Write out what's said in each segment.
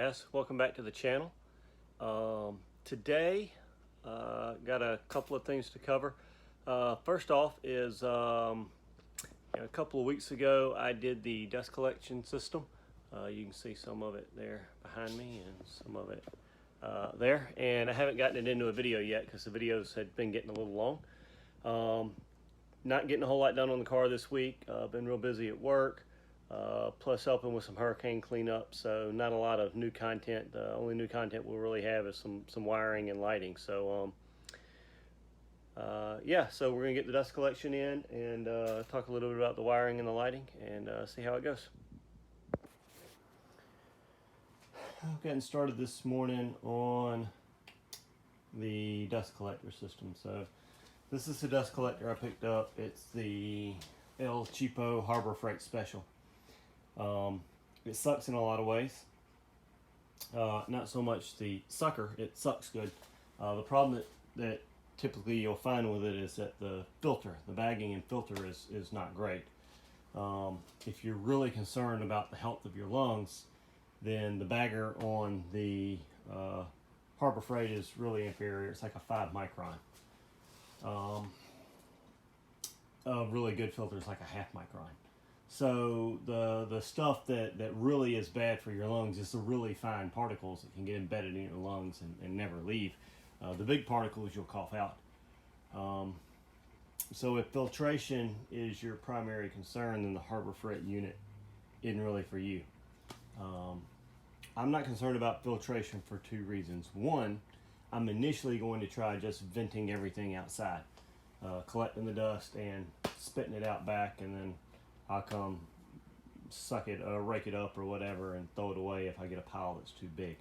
guys, welcome back to the channel. Today got a couple of things to cover. First off is a couple of weeks ago I did the dust collection system. You can see some of it there behind me and some of it there, and I haven't gotten it into a video yet because the videos had been getting a little long. Not getting a whole lot done on the car this week. Been real busy at work. Plus helping with some hurricane cleanup, so not a lot of new content. The only new content we'll really have is some wiring and lighting. So yeah, so we're gonna get the dust collection in and talk a little bit about the wiring and the lighting and see how it goes. I've gotten started this morning on the dust collector system. So this is the dust collector I picked up. It's the El Cheapo Harbor Freight Special. It sucks in a lot of ways. Not so much the sucker, it sucks good. The problem that typically you'll find with it is that the filter, the bagging and filter is not great. If you're really concerned about the health of your lungs, then the bagger on the Harbor Freight is really inferior. It's like a 5 micron. A really good filter is like a 0.5 micron. So the stuff that really is bad for your lungs is the really fine particles that can get embedded in your lungs and never leave. The big particles you'll cough out. So if filtration is your primary concern, then the Harbor Freight unit isn't really for you. I'm not concerned about filtration for 2 reasons. One, I'm initially going to try just venting everything outside, collecting the dust and spitting it out back, and then I'll come suck it, rake it up or whatever and throw it away if I get a pile that's too big.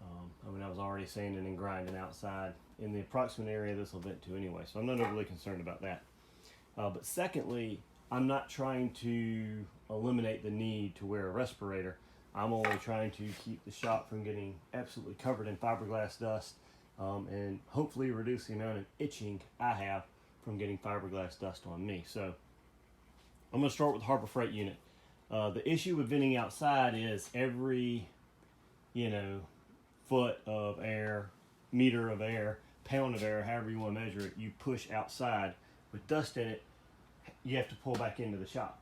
I was already sanding and grinding outside in the approximate area this will vent to anyway, so I'm not overly concerned about that. But secondly, I'm not trying to eliminate the need to wear a respirator. I'm only trying to keep the shop from getting absolutely covered in fiberglass dust and hopefully reduce the amount of itching I have from getting fiberglass dust on me. So I'm going to start with the Harbor Freight unit. The issue with venting outside is every, foot of air, meter of air, pound of air, however you want to measure it, you push outside with dust in it, you have to pull back into the shop.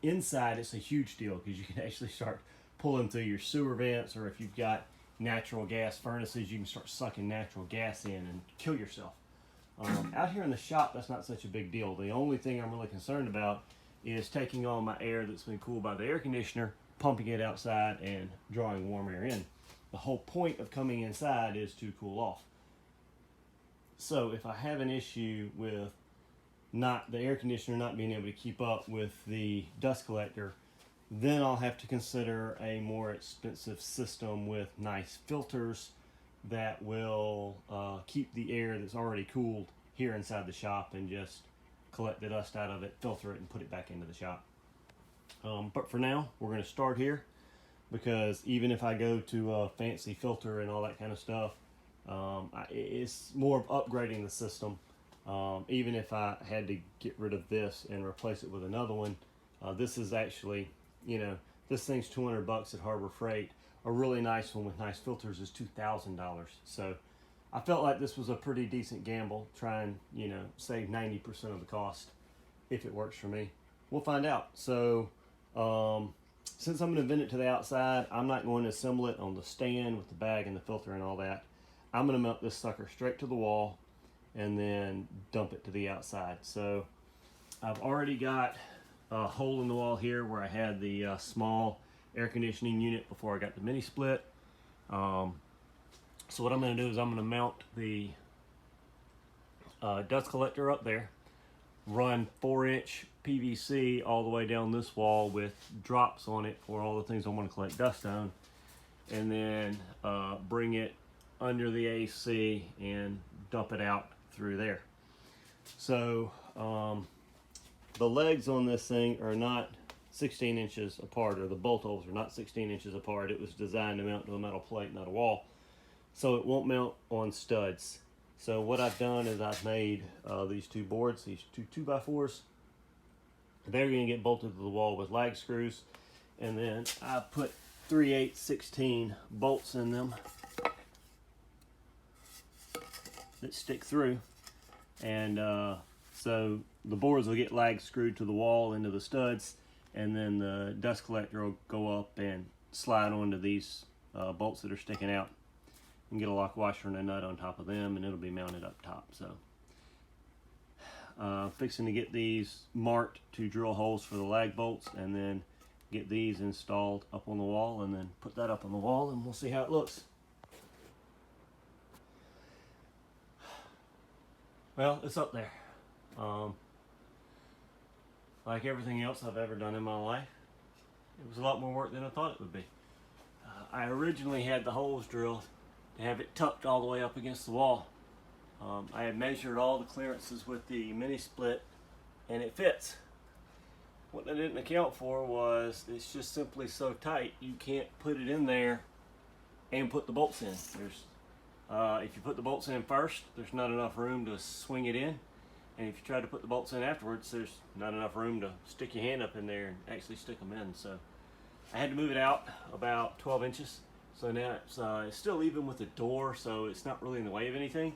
Inside, it's a huge deal because you can actually start pulling through your sewer vents, or if you've got natural gas furnaces, you can start sucking natural gas in and kill yourself. Out here in the shop, that's not such a big deal. The only thing I'm really concerned about is taking all my air that's been cooled by the air conditioner, pumping it outside, and drawing warm air in. The whole point of coming inside is to cool off. So if I have an issue with the air conditioner not being able to keep up with the dust collector, then I'll have to consider a more expensive system with nice filters that will keep the air that's already cooled here inside the shop and just collect the dust out of it, filter it, and put it back into the shop. But for now, we're going to start here, because even if I go to a fancy filter and all that kind of stuff, it's more of upgrading the system. Even if I had to get rid of this and replace it with another one, this is actually, this thing's $200 at Harbor Freight. A really nice one with nice filters is $2,000. So I felt like this was a pretty decent gamble. Try and, save 90% of the cost if it works for me. We'll find out. So since I'm going to vent it to the outside, I'm not going to assemble it on the stand with the bag and the filter and all that. I'm going to mount this sucker straight to the wall and then dump it to the outside. So I've already got a hole in the wall here where I had the small air conditioning unit before I got the mini split. So what I'm going to do is I'm going to mount the dust collector up there, run 4-inch PVC all the way down this wall with drops on it for all the things I want to collect dust on, and then bring it under the AC and dump it out through there. So the legs on this thing are not 16 inches apart, or the bolt holes are not 16 inches apart. It was designed to mount to a metal plate, not a wall, so it won't mount on studs. So what I've done is I've made these 2 boards, these 2 2x4s. They're going to get bolted to the wall with lag screws, and then I put 3/8/16 bolts in them that stick through, and so the boards will get lag screwed to the wall into the studs, and then the dust collector will go up and slide onto these bolts that are sticking out, and get a lock washer and a nut on top of them, and it'll be mounted up top. So fixing to get these marked to drill holes for the lag bolts, and then get these installed up on the wall, and then put that up on the wall, and we'll see how it looks. Well, it's up there. Like everything else I've ever done in my life, it was a lot more work than I thought it would be. I originally had the holes drilled to have it tucked all the way up against the wall. I had measured all the clearances with the mini split, and it fits. What I didn't account for was it's just simply so tight you can't put it in there and put the bolts in. If you put the bolts in first, there's not enough room to swing it in, and if you try to put the bolts in afterwards, there's not enough room to stick your hand up in there and actually stick them in. So I had to move it out about 12 inches. So now it's still even with the door, so it's not really in the way of anything.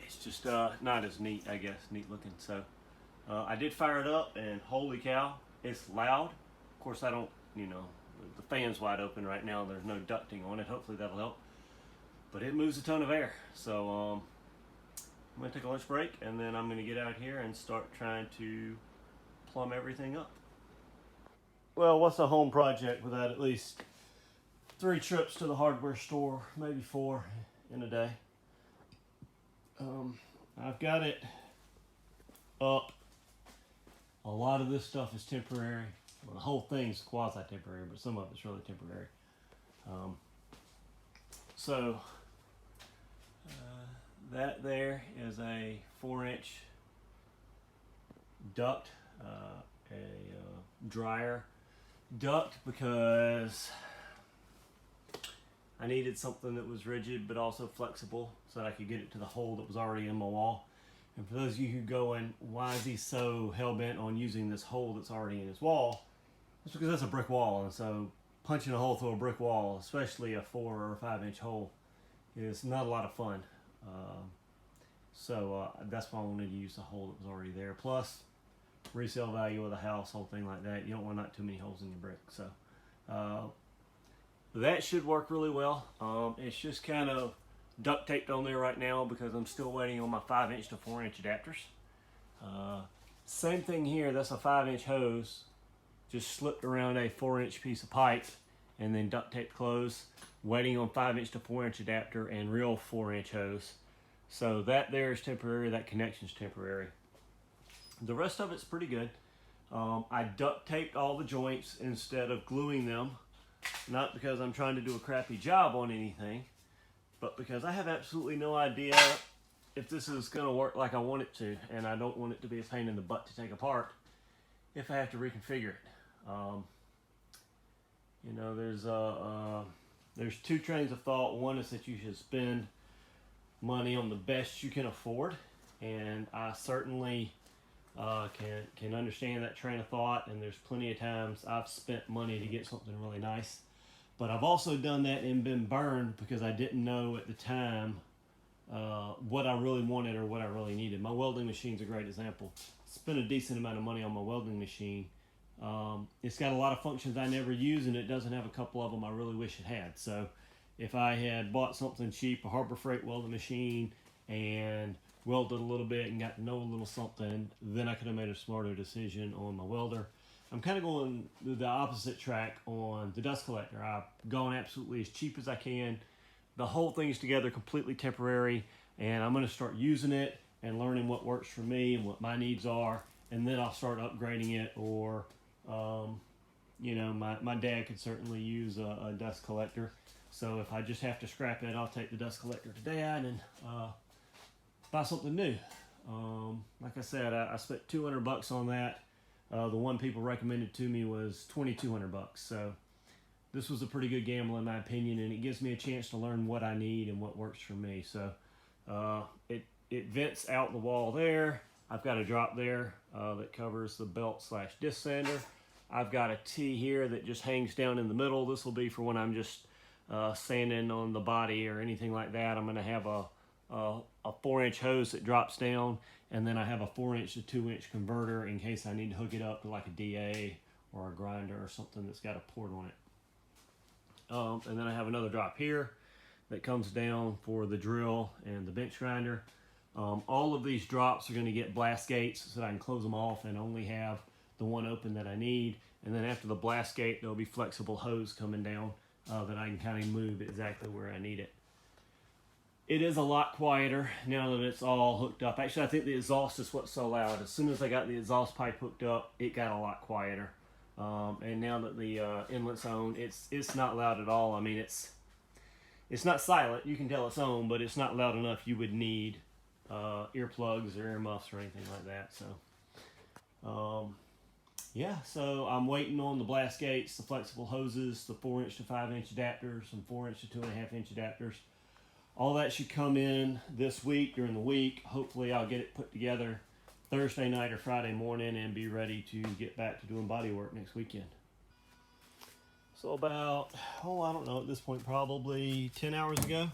It's just not as neat, I guess, neat looking. So I did fire it up, and holy cow, it's loud. Of course, I don't, the fan's wide open right now. There's no ducting on it. Hopefully that'll help. But it moves a ton of air. So I'm going to take a lunch break, and then I'm going to get out here and start trying to plumb everything up. Well, what's a home project without at least 3 trips to the hardware store, maybe 4 in a day? I've got it up. A lot of this stuff is temporary. Well, the whole thing's quasi-temporary, but some of it's really temporary. That there is a 4-inch duct, a dryer duct, because I needed something that was rigid but also flexible so that I could get it to the hole that was already in my wall. And for those of you who going, why is he so hell-bent on using this hole that's already in his wall? It's because that's a brick wall, and so punching a hole through a brick wall, especially a 4 or 5-inch hole, is not a lot of fun. That's why I wanted to use the hole that was already there. Plus, resale value of the house, whole thing like that. You don't want not too many holes in your brick. So that should work really well. It's just kind of duct taped on there right now because I'm still waiting on my 5-inch to 4-inch adapters. Same thing here. That's a 5-inch hose, just slipped around a 4-inch piece of pipe and then duct taped closed, waiting on 5-inch to 4-inch adapter and real 4-inch hose. So that there is temporary, that connection's temporary. The rest of it's pretty good. I duct taped all the joints instead of gluing them, not because I'm trying to do a crappy job on anything, but because I have absolutely no idea if this is going to work like I want it to, and I don't want it to be a pain in the butt to take apart if I have to reconfigure it. There's 2 trains of thought. One is that you should spend money on the best you can afford, and I certainly can understand that train of thought, and there's plenty of times I've spent money to get something really nice, but I've also done that and been burned because I didn't know at the time what I really wanted or what I really needed. My welding machine's a great example. Spent a decent amount of money on my welding machine. It's got a lot of functions I never use, and it doesn't have a couple of them I really wish it had. So if I had bought something cheap, a Harbor Freight welding machine, and welded a little bit and got to know a little something, then I could have made a smarter decision on my welder. I'm kind of going the opposite track on the dust collector. I've gone absolutely as cheap as I can. The whole thing's together completely temporary, and I'm going to start using it and learning what works for me and what my needs are, and then I'll start upgrading it. Or my dad could certainly use a dust collector, so if I just have to scrap it, I'll take the dust collector to Dad and buy something new. Like I said, I spent $200 on that. The one people recommended to me was $2,200. So this was a pretty good gamble in my opinion, and it gives me a chance to learn what I need and what works for me. So it vents out the wall there. I've got a drop there that covers the belt/disc sander. I've got a T here that just hangs down in the middle. This will be for when I'm just sanding on the body or anything like that. I'm going to have a 4-inch hose that drops down, and then I have a 4-inch to 2-inch converter in case I need to hook it up to like a DA or a grinder or something that's got a port on it. And then I have another drop here that comes down for the drill and the bench grinder. All of these drops are going to get blast gates so that I can close them off and only have the one open that I need. And then after the blast gate, there'll be flexible hose coming down that I can kind of move exactly where I need it. It is a lot quieter now that it's all hooked up. Actually, I think the exhaust is what's so loud. As soon as I got the exhaust pipe hooked up, it got a lot quieter. And now that the inlet's on, it's not loud at all. I mean, it's not silent. You can tell it's on, but it's not loud enough you would need earplugs or earmuffs or anything like that. So, yeah, so I'm waiting on the blast gates, the flexible hoses, the 4-inch to 5-inch adapters, some 4-inch to 2.5-inch adapters. All that should come in this week, during the week. Hopefully I'll get it put together Thursday night or Friday morning and be ready to get back to doing body work next weekend. So about, I don't know, at this point, probably 10 hours ago,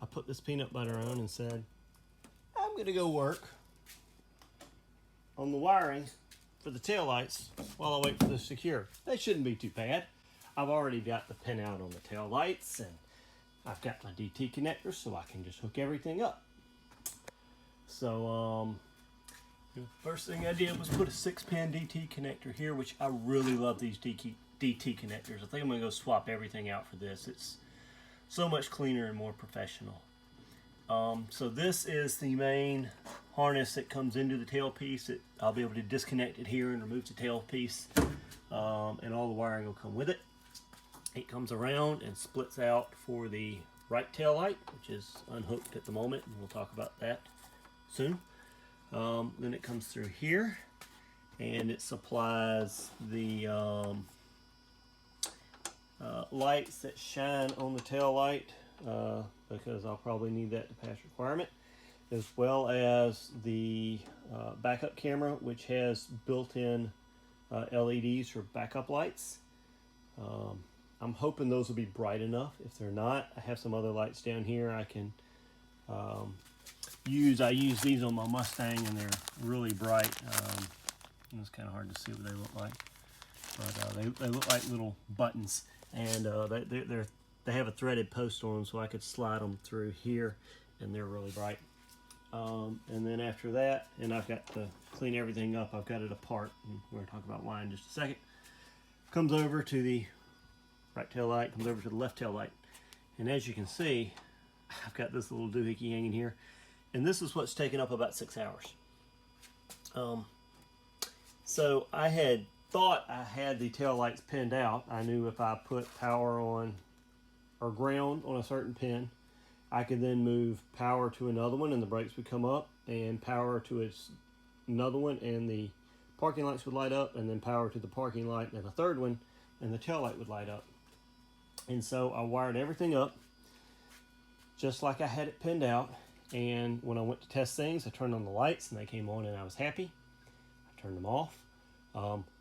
I put this peanut butter on and said, I'm going to go work on the wiring for the taillights while I wait for this to cure. That shouldn't be too bad. I've already got the pin out on the taillights, and I've got my DT connector, so I can just hook everything up. So, the first thing I did was put a 6-pin DT connector here, which I really love these DT connectors. I think I'm going to go swap everything out for this. It's so much cleaner and more professional. So this is the main harness that comes into the tailpiece. I'll be able to disconnect it here and remove the tailpiece, and all the wiring will come with it. It comes around and splits out for the right tail light, which is unhooked at the moment, and we'll talk about that soon. Then it comes through here, and it supplies the lights that shine on the tail light, because I'll probably need that to pass requirement, as well as the backup camera, which has built-in LEDs for backup lights. I'm hoping those will be bright enough. If they're not, I have some other lights down here I can use. I use these on my Mustang, and they're really bright. It's kind of hard to see what they look like, but they look like little buttons, and they have a threaded post on them, so I could slide them through here, and they're really bright. And then after that, and I've got to clean everything up. I've got it apart, and we're going to talk about why in just a second. Comes over to the right tail light, comes over to the left tail light, and as you can see, I've got this little doohickey hanging here, and this is what's taken up about 6 hours. So I had thought I had the tail lights pinned out. I knew if I put power on or ground on a certain pin, I could then move power to another one and the brakes would come up, and power to another one and the parking lights would light up, and then power to the parking light and the third one and the tail light would light up. And so I wired everything up just like I had it pinned out, and when I went to test things, I turned on the lights and they came on and I was happy. I turned them off.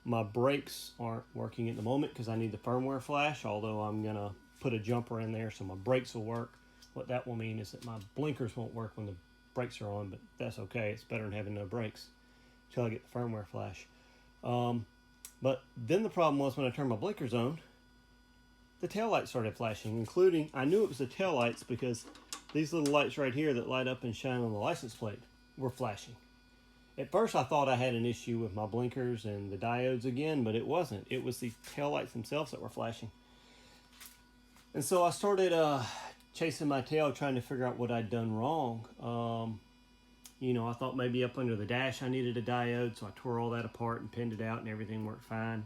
My brakes aren't working at the moment because I need the firmware flash, although I'm going to put a jumper in there so my brakes will work. What that will mean is that my blinkers won't work when the brakes are on, but that's okay. It's better than having no brakes until I get the firmware flash. But then the problem was when I turned my blinkers on, the taillights started flashing, including, I knew it was the taillights because these little lights right here that light up and shine on the license plate were flashing. At first I thought I had an issue with my blinkers and the diodes again, but it wasn't. It was the taillights themselves that were flashing. And so I started chasing my tail, trying to figure out what I'd done wrong. I thought maybe up under the dash I needed a diode, so I tore all that apart and pinned it out, and everything worked fine.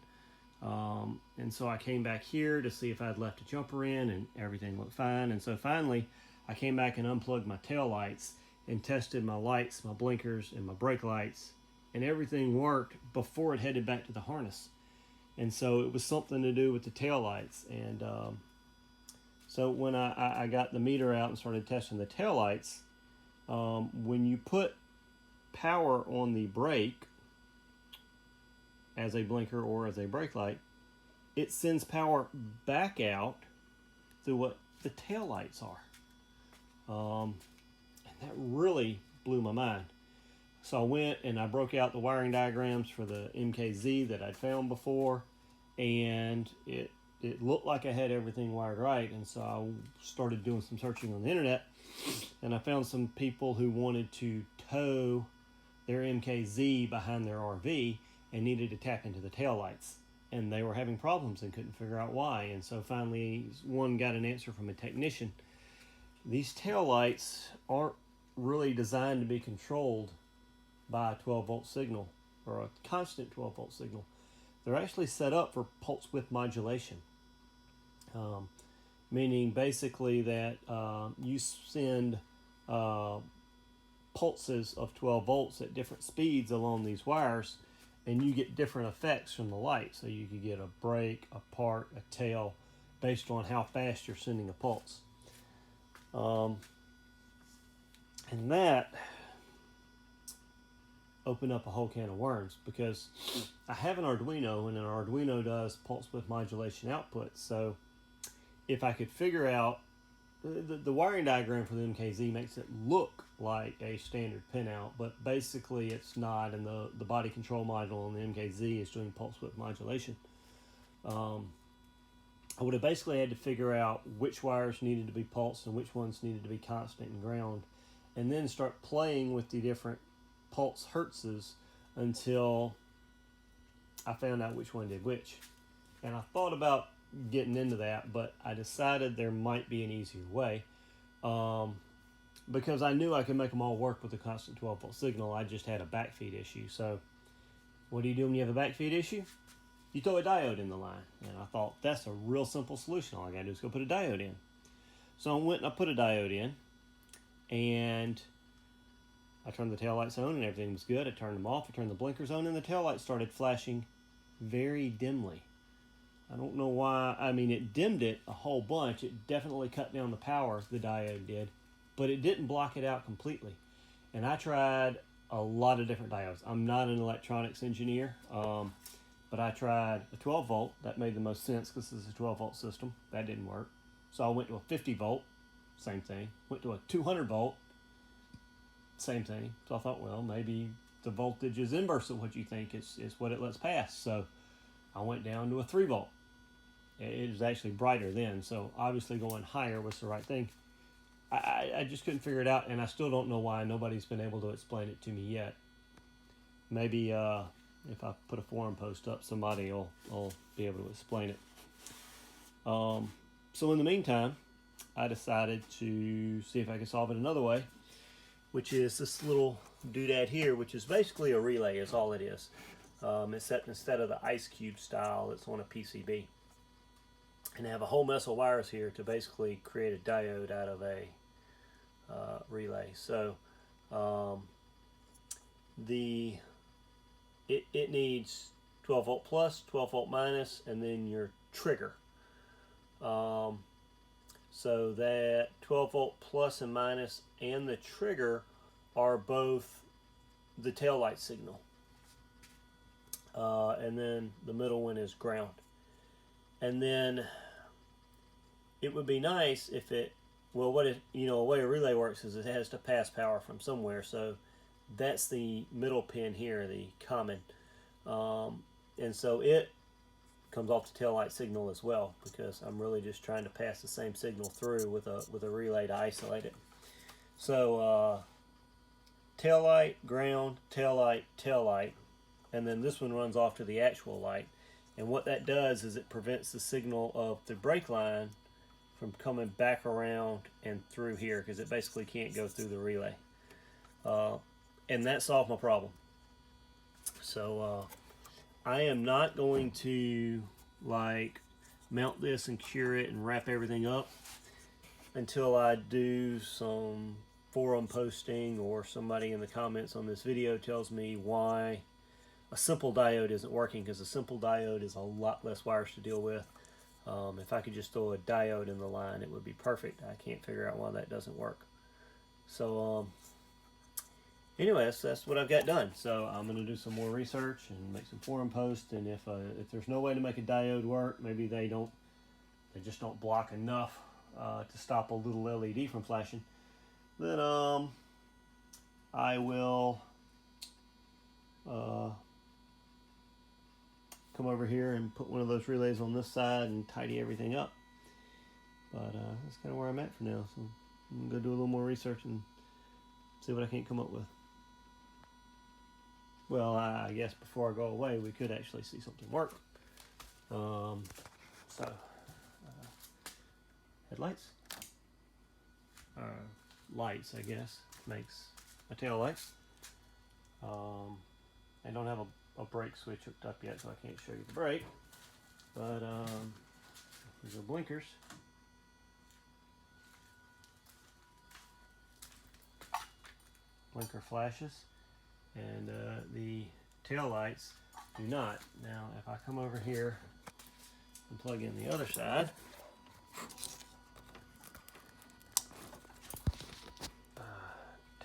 And so I came back here to see if I'd left a jumper in, and everything looked fine. And so finally I came back and unplugged my tail lights and tested my lights, my blinkers, and my brake lights, and everything worked before it headed back to the harness. And so it was something to do with the tail lights. And so when I got the meter out and started testing the tail lights, when you put power on the brake, as a blinker or as a brake light, it sends power back out through what the tail lights are. And that really blew my mind. So I went and I broke out the wiring diagrams for the MKZ that I'd found before, and it looked like I had everything wired right. And so I started doing some searching on the internet, and I found some people who wanted to tow their MKZ behind their RV and needed to tap into the tail lights, and they were having problems and couldn't figure out why. And so finally one got an answer from a technician. These tail lights aren't really designed to be controlled by a 12-volt signal or a constant 12-volt signal. They're actually set up for pulse width modulation, meaning basically that you send pulses of 12 volts at different speeds along these wires, and you get different effects from the light. So you could get a brake, a park, a tail, based on how fast you're sending a pulse. And that opened up a whole can of worms, because I have an Arduino, and an Arduino does pulse width modulation output. So if I could figure out the wiring diagram for the MKZ makes it look like a standard pinout, but basically it's not, and the body control module on the MKZ is doing pulse width modulation. I would have basically had to figure out which wires needed to be pulsed and which ones needed to be constant and ground, and then start playing with the different pulse hertzes until I found out which one did which. And I thought about getting into that, but I decided there might be an easier way, because I knew I could make them all work with a constant 12-volt signal. I just had a backfeed issue. So what do you do when you have a backfeed issue? You throw a diode in the line. And I thought, that's a real simple solution. All I gotta do is go put a diode in. So I went and I put a diode in, and I turned the taillights on and everything was good. I turned them off, I turned the blinkers on, and the taillights started flashing very dimly. I don't know why. I mean, it dimmed it a whole bunch. It definitely cut down the power, the diode did, but it didn't block it out completely. And I tried a lot of different diodes. I'm not an electronics engineer, but I tried a 12 volt. That made the most sense because this is a 12 volt system. That didn't work. So I went to a 50 volt, same thing. Went to a 200 volt, same thing. So I thought, well, maybe the voltage is inverse of what you think is what it lets pass. So I went down to a 3 volt. It was actually brighter then, so obviously going higher was the right thing. I just couldn't figure it out, and I still don't know why nobody's been able to explain it to me yet. Maybe if I put a forum post up, somebody will be able to explain it. So in the meantime, I decided to see if I could solve it another way, which is this little doodad here, which is basically a relay is all it is. Except instead of the ice cube style, it's on a PCB. And I have a whole mess of wires here to basically create a diode out of a relay. So it needs 12 volt plus, 12 volt minus, and then your trigger. So that 12 volt plus and minus and the trigger are both the taillight signal. And then the middle one is ground. And then it would be nice if it, well, what it, you know, a way a relay works is it has to pass power from somewhere. So that's the middle pin here, the common. And so it comes off the taillight signal as well, because I'm really just trying to pass the same signal through with a relay to isolate it. So taillight, ground, taillight, taillight, and then this one runs off to the actual light. And what that does is it prevents the signal of the brake line from coming back around and through here, because it basically can't go through the relay. And that solved my problem. So I am not going to like mount this and cure it and wrap everything up until I do some forum posting, or somebody in the comments on this video tells me why a simple diode isn't working, because a simple diode is a lot less wires to deal with. If I could just throw a diode in the line, it would be perfect. I can't figure out why that doesn't work. So anyway, that's what I've got done. So I'm going to do some more research and make some forum posts. And if there's no way to make a diode work, maybe they just don't block enough to stop a little LED from flashing, then I will come over here and put one of those relays on this side and tidy everything up. But that's kind of where I'm at for now. So I'm gonna go do a little more research and see what I can come up with. Well, I guess before I go away, we could actually see something work. Headlights, lights, I guess, makes a tail lights. I don't have a brake switch hooked up yet, so I can't show you the brake. But these are blinkers. Blinker flashes, and the tail lights do not. Now, if I come over here and plug in the other side,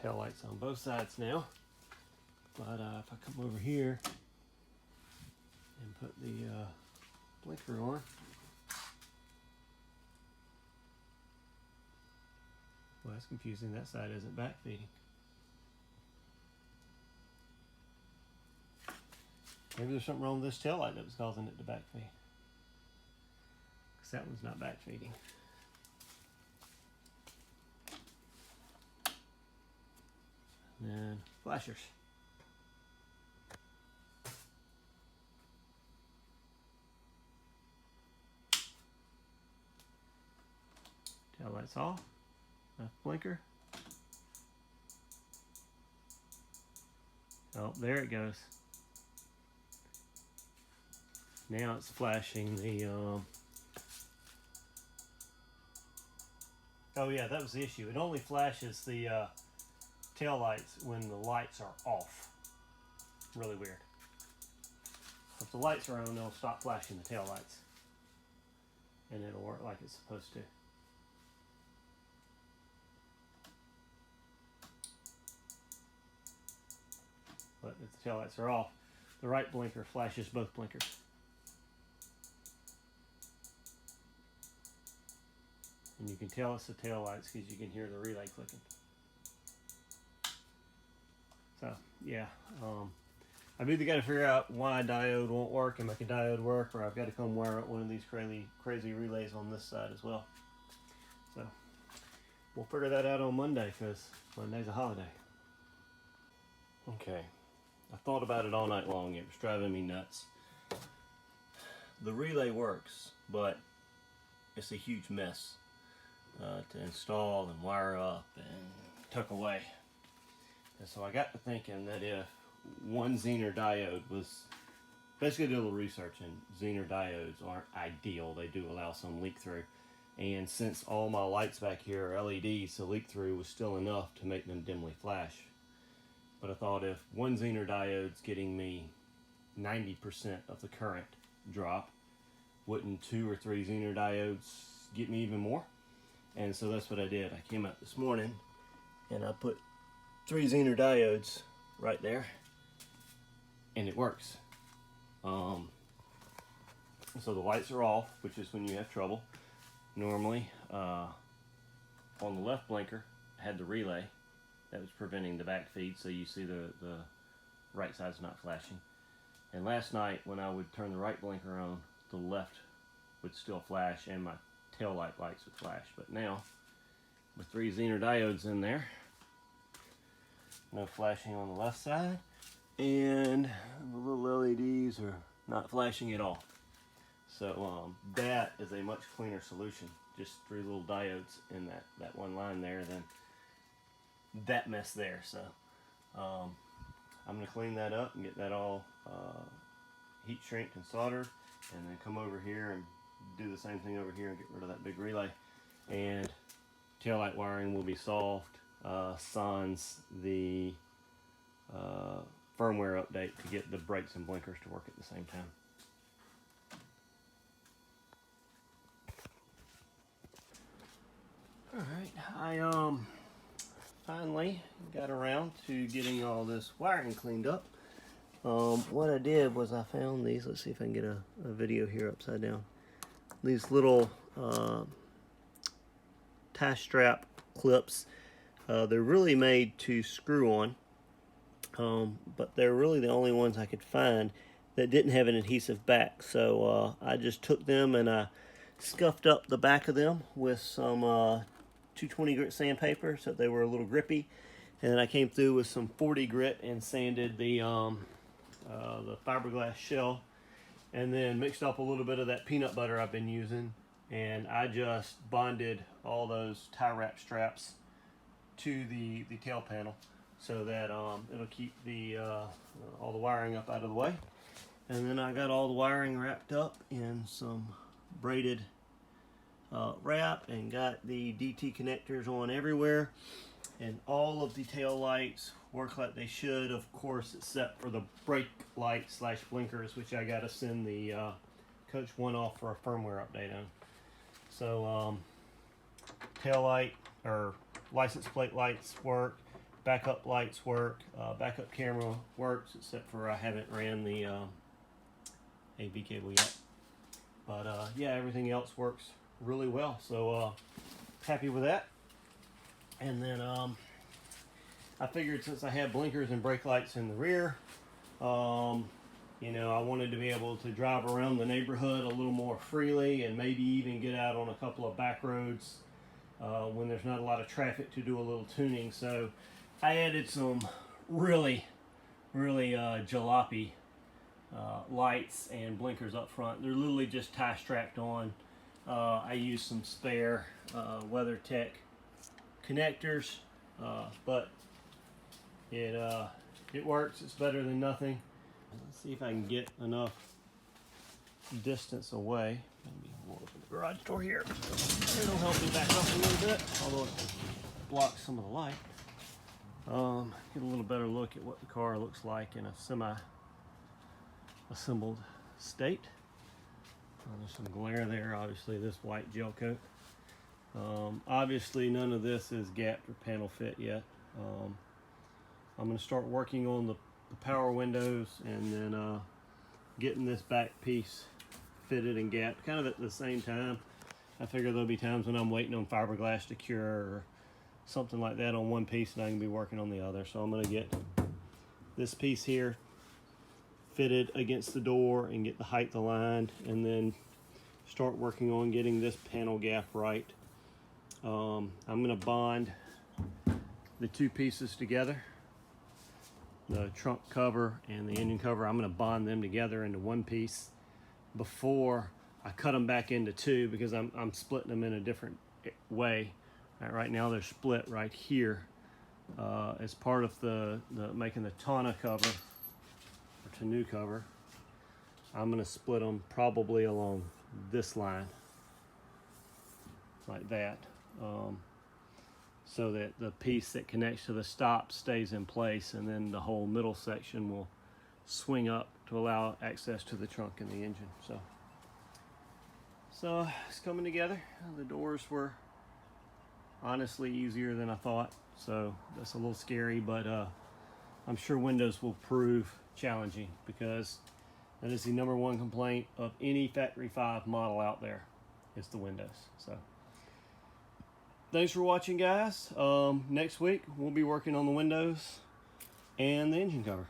tail lights on both sides now. But if I come over here and put the blinker on, well, that's confusing. That side isn't backfeeding. Maybe there's something wrong with this tail light that was causing it to backfeed, because that one's not backfeeding. And then flashers. Tail lights off. Left blinker. Oh, there it goes. Now it's flashing the oh yeah, that was the issue. It only flashes the tail lights when the lights are off. Really weird. If the lights are on, they'll stop flashing the tail lights, and it'll work like it's supposed to. But if the tail lights are off, the right blinker flashes both blinkers. And you can tell it's the tail lights because you can hear the relay clicking. So yeah, I've either got to figure out why a diode won't work and make a diode work, or I've got to come wire up one of these crazy relays on this side as well. So we'll figure that out on Monday, because Monday's a holiday. Okay, I thought about it all night long. It was driving me nuts. The relay works, but it's a huge mess to install and wire up and tuck away. And so I got to thinking that if one Zener diode was, basically did a little research, and Zener diodes aren't ideal. They do allow some leak through. And since all my lights back here are LEDs, the leak through was still enough to make them dimly flash. But I thought if one Zener diode's getting me 90% of the current drop, wouldn't 2 or 3 Zener diodes get me even more? And so that's what I did. I came out this morning and I put 3 Zener diodes right there, and it works. So the lights are off, which is when you have trouble. Normally, on the left blinker, I had the relay that was preventing the back feed, so you see the right side's not flashing. And last night, when I would turn the right blinker on, the left would still flash, and my tail lights would flash. But now, with 3 Zener diodes in there, no flashing on the left side, and the little LEDs are not flashing at all. So that is a much cleaner solution. Just 3 little diodes in that one line there, than that mess there. So I'm going to clean that up and get that all heat shrinked and soldered, and then come over here and do the same thing over here and get rid of that big relay. And taillight wiring will be soft. Sans the firmware update to get the brakes and blinkers to work at the same time. All right, finally got around to getting all this wiring cleaned up. What I did was I found these. Let's see if I can get a video here upside down. These little tie strap clips. They're really made to screw on, but they're really the only ones I could find that didn't have an adhesive back. So I just took them and I scuffed up the back of them with some 220 grit sandpaper so they were a little grippy, and then I came through with some 40 grit and sanded the fiberglass shell, and then mixed up a little bit of that peanut butter I've been using, and I just bonded all those tie wrap straps to the tail panel so that it'll keep the all the wiring up out of the way. And then I got all the wiring wrapped up in some braided wrap and got the DT connectors on everywhere, and all of the tail lights work like they should, of course, except for the brake light slash blinkers, which I got to send the Coach 1 off for a firmware update on. So tail light or license plate lights work, backup lights work, backup camera works, except for I haven't ran the AV cable yet. But yeah, everything else works really well, so happy with that. And then I figured, since I had blinkers and brake lights in the rear, you know, I wanted to be able to drive around the neighborhood a little more freely, and maybe even get out on a couple of back roads when there's not a lot of traffic to do a little tuning. So I added some really jalopy lights and blinkers up front. They're literally just tie strapped on. I used some spare WeatherTech connectors, but it works. It's better than nothing. Let's see if I can get enough distance away. Maybe we'll open the garage door here. It'll help me back up a little bit, although it blocks some of the light. Get a little better look at what the car looks like in a semi-assembled state. There's some glare there. Obviously, this white gel coat. Obviously, none of this is gapped or panel fit yet. I'm going to start working on the power windows, and then getting this back piece fitted and gapped kind of at the same time. I figure there'll be times when I'm waiting on fiberglass to cure or something like that on one piece, and I can be working on the other. So I'm going to get this piece here fitted against the door and get the height aligned, and then start working on getting this panel gap right. I'm going to bond the two pieces together, the trunk cover and the engine cover. I'm going to bond them together into one piece before I cut them back into two, because I'm splitting them in a different way. Right now they're split right here as part of the making the tonneau cover or tonneau cover. I'm going to split them probably along this line like that, so that the piece that connects to the stop stays in place, and then the whole middle section will swing up to allow access to the trunk and the engine. So it's coming together. The doors were honestly easier than I thought, so that's a little scary, but I'm sure windows will prove challenging, because that is the #1 complaint of any Factory 5 model out there. It's the windows. So thanks for watching, guys. Next week we'll be working on the windows and the engine cover.